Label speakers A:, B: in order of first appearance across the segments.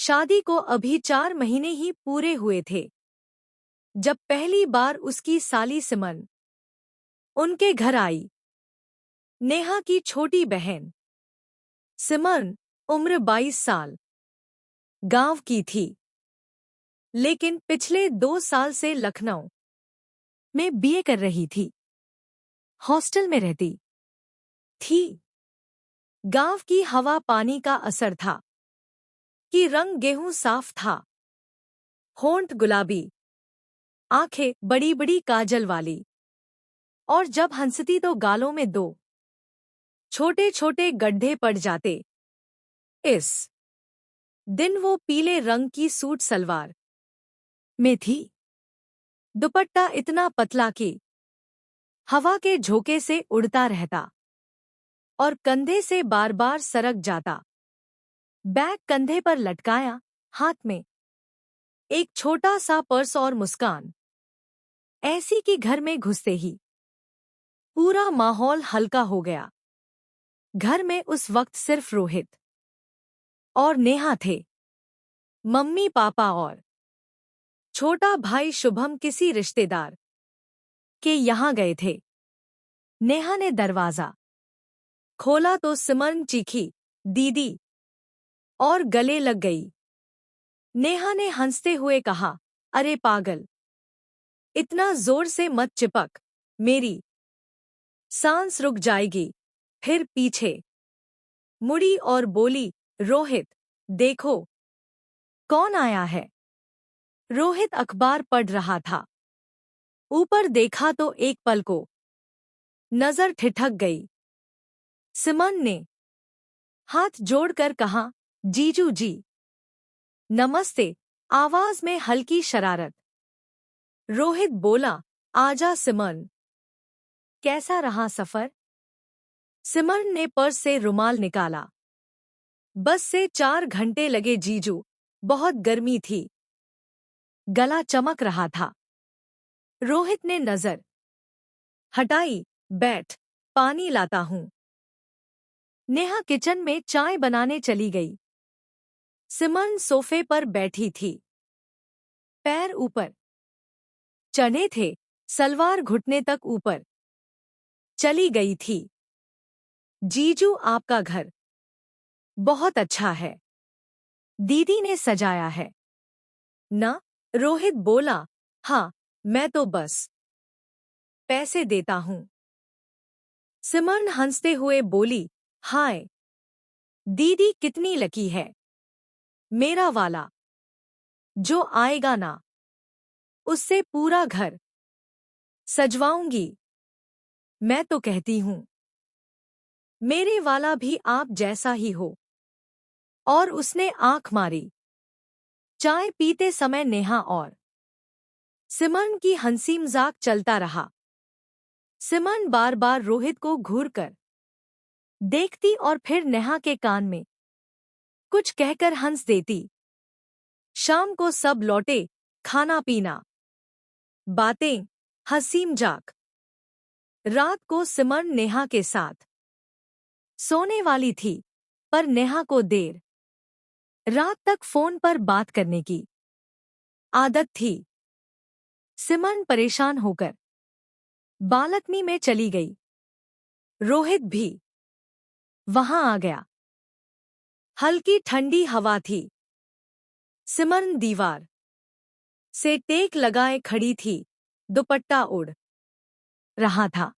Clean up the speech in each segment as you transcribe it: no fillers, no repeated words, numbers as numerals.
A: शादी को अभी 4 महीने ही पूरे हुए थे जब पहली बार उसकी साली सिमन उनके घर आई। नेहा की छोटी बहन सिमन उम्र 22 साल गांव की थी, लेकिन पिछले 2 साल से लखनऊ में बीए कर रही थी। हॉस्टल में रहती थी। गांव की हवा पानी का असर था कि रंग गेहूं साफ था, होंठ गुलाबी, आंखें बड़ी बड़ी काजल वाली, और जब हंसती तो गालों में 2 छोटे छोटे गड्ढे पड़ जाते। इस दिन वो पीले रंग की सूट सलवार में थी। दुपट्टा इतना पतला कि हवा के झोंके से उड़ता रहता और कंधे से बार बार सरक जाता। बैग कंधे पर लटकाया, हाथ में एक छोटा सा पर्स और मुस्कान ऐसी कि घर में घुसते ही पूरा माहौल हल्का हो गया। घर में उस वक्त सिर्फ रोहित और नेहा थे। मम्मी पापा और छोटा भाई शुभम किसी रिश्तेदार के यहाँ गए थे। नेहा ने दरवाजा खोला तो सिमरन चीखी, दीदी, और गले लग गई। नेहा ने हंसते हुए कहा, अरे पागल, इतना जोर से मत चिपक, मेरी सांस रुक जाएगी। फिर पीछे मुड़ी और बोली, रोहित, देखो कौन आया है। रोहित अखबार पढ़ रहा था। ऊपर देखा तो एक पल को नजर ठिठक गई। सिमन ने हाथ जोड़कर कहा, जीजू जी। नमस्ते, आवाज में हल्की शरारत। रोहित बोला, आजा सिमन, कैसा रहा सफर। सिमन ने पर्स से रुमाल निकाला। बस से 4 घंटे लगे जीजू, बहुत गर्मी थी। गला चमक रहा था। रोहित ने नजर हटाई, बैठ, पानी लाता हूं। नेहा किचन में चाय बनाने चली गई। सिमन सोफे पर बैठी थी, पैर ऊपर चने थे, सलवार घुटने तक ऊपर चली गई थी। जीजू, आपका घर बहुत अच्छा है, दीदी ने सजाया है ना। रोहित बोला, हाँ, मैं तो बस पैसे देता हूं। सिमरन हंसते हुए बोली, हाय, दीदी कितनी लकी है। मेरा वाला जो आएगा ना, उससे पूरा घर सजवाऊंगी। मैं तो कहती हूं मेरे वाला भी आप जैसा ही हो। और उसने आंख मारी। चाय पीते समय नेहा और सिमरन की हंसी मजाक चलता रहा। सिमरन बार बार रोहित को घूरकर देखती और फिर नेहा के कान में कुछ कहकर हंस देती। शाम को सब लौटे, खाना पीना, बातें, हंसी मजाक। रात को सिमरन नेहा के साथ सोने वाली थी, पर नेहा को देर रात तक फोन पर बात करने की आदत थी। सिमरन परेशान होकर बालकनी में चली गई। रोहित भी वहां आ गया। हल्की ठंडी हवा थी। सिमरन दीवार से टेक लगाए खड़ी थी, दुपट्टा उड़ रहा था।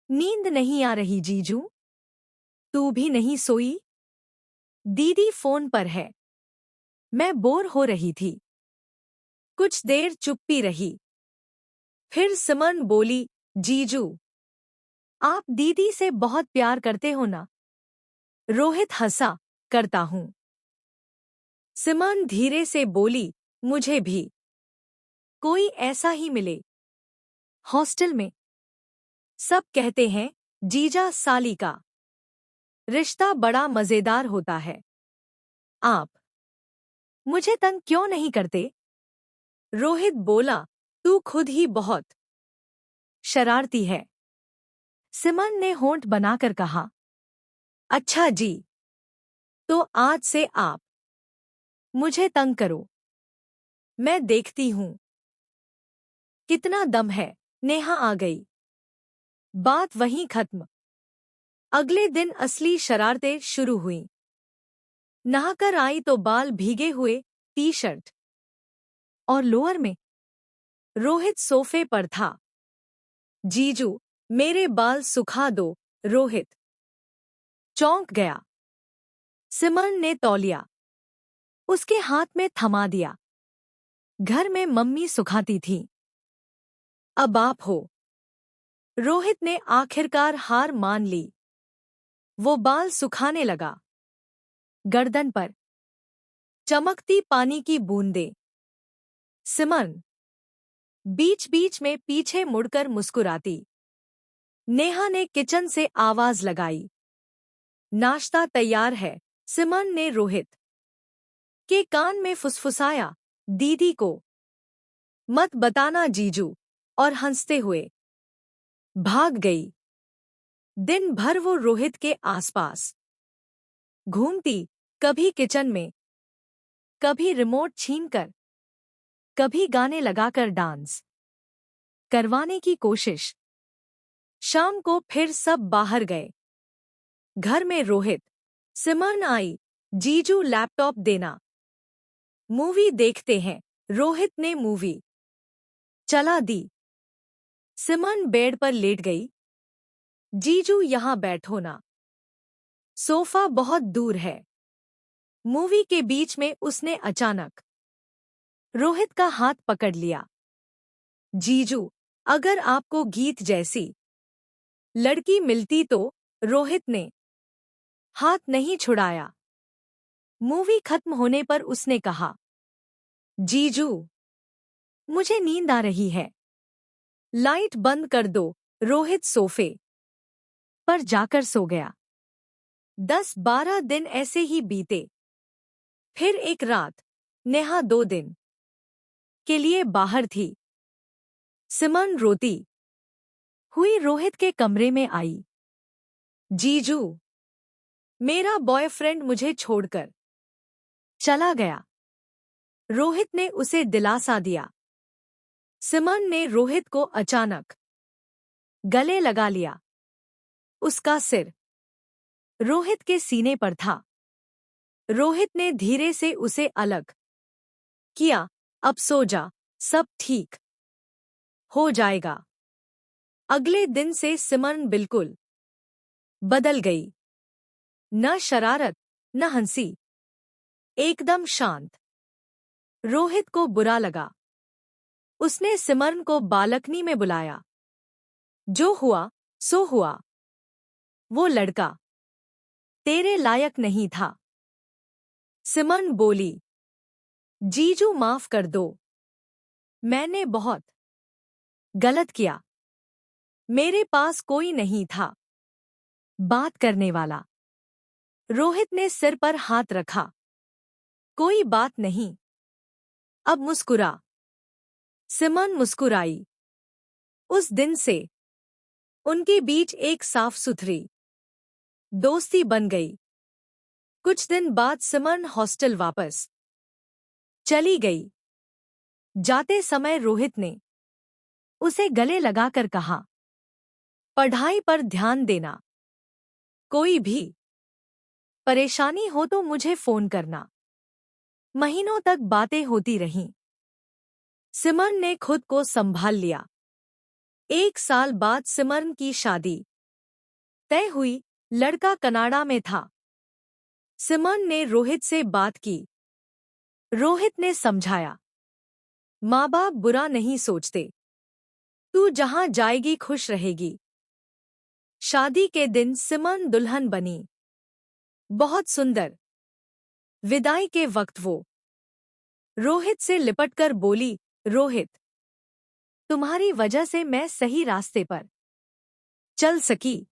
A: नींद नहीं आ रही जीजू? तू भी नहीं सोई? दीदी फोन पर है, मैं बोर हो रही थी। कुछ देर चुप्पी रही। फिर सिमरन बोली, जीजू, आप दीदी से बहुत प्यार करते हो ना। रोहित हंसा, करता हूं। सिमरन धीरे से बोली, मुझे भी कोई ऐसा ही मिले। हॉस्टल में सब कहते हैं जीजा साली का रिश्ता बड़ा मजेदार होता है। आप मुझे तंग क्यों नहीं करते? रोहित बोला, तू खुद ही बहुत शरारती है। सिमरन ने होंठ बनाकर कहा, अच्छा जी, तो आज से आप मुझे तंग करो, मैं देखती हूँ कितना दम है। नेहा आ गई। बात वहीं खत्म। अगले दिन असली शरारतें शुरू हुईं। नहाकर आई तो बाल भीगे हुए, टी शर्ट और लोअर में। रोहित सोफे पर था। जीजू, मेरे बाल सुखा दो। रोहित चौंक गया। सिमरन ने तौलिया उसके हाथ में थमा दिया। घर में मम्मी सुखाती थी, अब आप हो। रोहित ने आखिरकार हार मान ली। वो बाल सुखाने लगा। गर्दन पर चमकती पानी की बूंदें। सिमरन बीच बीच में पीछे मुड़कर मुस्कुराती। नेहा ने किचन से आवाज लगाई, नाश्ता तैयार है। सिमरन ने रोहित के कान में फुसफुसाया, दीदी को मत बताना जीजू, और हंसते हुए भाग गई। दिन भर वो रोहित के आसपास घूमती, कभी किचन में, कभी रिमोट छीनकर, कभी गाने लगाकर डांस करवाने की कोशिश। शाम को फिर सब बाहर गए। घर में रोहित। सिमरन आई, जीजू लैपटॉप देना, मूवी देखते हैं। रोहित ने मूवी चला दी। सिमरन बेड पर लेट गई। जीजू यहां बैठो ना, सोफा बहुत दूर है। मूवी के बीच में उसने अचानक रोहित का हाथ पकड़ लिया। जीजू, अगर आपको गीत जैसी लड़की मिलती तो। रोहित ने हाथ नहीं छुड़ाया। मूवी खत्म होने पर उसने कहा, जीजू, मुझे नींद आ रही है, लाइट बंद कर दो। रोहित सोफे पर जाकर सो गया। 10-12 दिन ऐसे ही बीते। फिर एक रात नेहा 2 दिन के लिए बाहर थी। सिमरन रोती हुई रोहित के कमरे में आई। जीजू, मेरा बॉयफ्रेंड मुझे छोड़कर चला गया। रोहित ने उसे दिलासा दिया। सिमरन ने रोहित को अचानक गले लगा लिया। उसका सिर रोहित के सीने पर था। रोहित ने धीरे से उसे अलग किया। अब सो जा, सब ठीक हो जाएगा। अगले दिन से सिमरन बिल्कुल बदल गई। न शरारत, न हंसी, एकदम शांत। रोहित को बुरा लगा। उसने सिमरन को बालकनी में बुलाया। जो हुआ सो हुआ। वो लड़का तेरे लायक नहीं था। सिमरन बोली, जीजू माफ कर दो, मैंने बहुत गलत किया। मेरे पास कोई नहीं था बात करने वाला। रोहित ने सिर पर हाथ रखा। कोई बात नहीं, अब मुस्कुरा। सिमरन मुस्कुराई। उस दिन से उनके बीच एक साफ सुथरी दोस्ती बन गई। कुछ दिन बाद सिमरन हॉस्टल वापस चली गई। जाते समय रोहित ने उसे गले लगाकर कहा, पढ़ाई पर ध्यान देना। कोई भी परेशानी हो तो मुझे फोन करना। महीनों तक बातें होती रहीं। सिमरन ने खुद को संभाल लिया। 1 साल बाद सिमरन की शादी तय हुई। लड़का कनाडा में था। सिमरन ने रोहित से बात की। रोहित ने समझाया, माँ बाप बुरा नहीं सोचते, तू जहां जाएगी खुश रहेगी। शादी के दिन सिमरन दुल्हन बनी। बहुत सुंदर। विदाई के वक्त वो रोहित से लिपटकर बोली, रोहित, तुम्हारी वजह से मैं सही रास्ते पर चल सकी।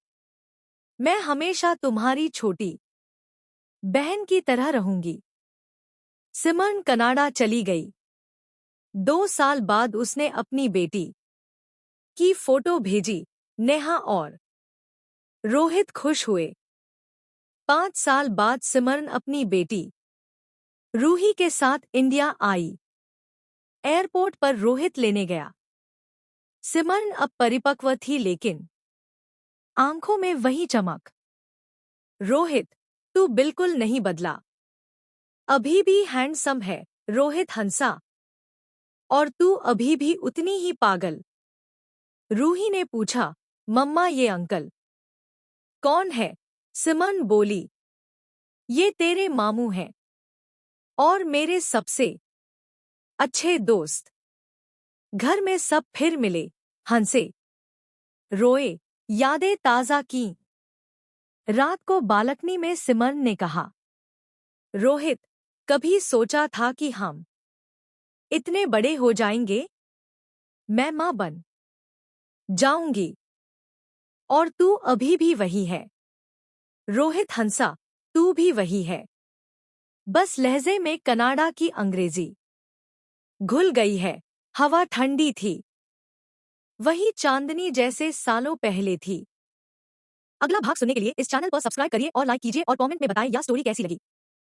A: मैं हमेशा तुम्हारी छोटी बहन की तरह रहूंगी। सिमरन कनाडा चली गई। 2 साल बाद उसने अपनी बेटी की फोटो भेजी। नेहा और रोहित खुश हुए। 5 साल बाद सिमरन अपनी बेटी रूही के साथ इंडिया आई। एयरपोर्ट पर रोहित लेने गया। सिमरन अब परिपक्व थी लेकिन आंखों में वही चमक। रोहित, तू बिल्कुल नहीं बदला। अभी भी हैंडसम है, रोहित हंसा। और तू अभी भी उतनी ही पागल। रूही ने पूछा, मम्मा ये अंकल कौन है? सिमरन बोली, ये तेरे मामू हैं और मेरे सबसे अच्छे दोस्त। घर में सब फिर मिले, हंसे, रोए, यादें ताज़ा की। रात को बालकनी में सिमरन ने कहा, रोहित, कभी सोचा था कि हम इतने बड़े हो जाएंगे? मैं माँ बन जाऊंगी और तू अभी भी वही है। रोहित हंसा, तू भी वही है। बस लहजे में कनाडा की अंग्रेजी घुल गई है। हवा ठंडी थी, वही चांदनी जैसे सालों पहले थी। अगला भाग सुनने के लिए इस चैनल को सब्सक्राइब करिए और लाइक कीजिए और कमेंट में बताएं यह स्टोरी कैसी लगी।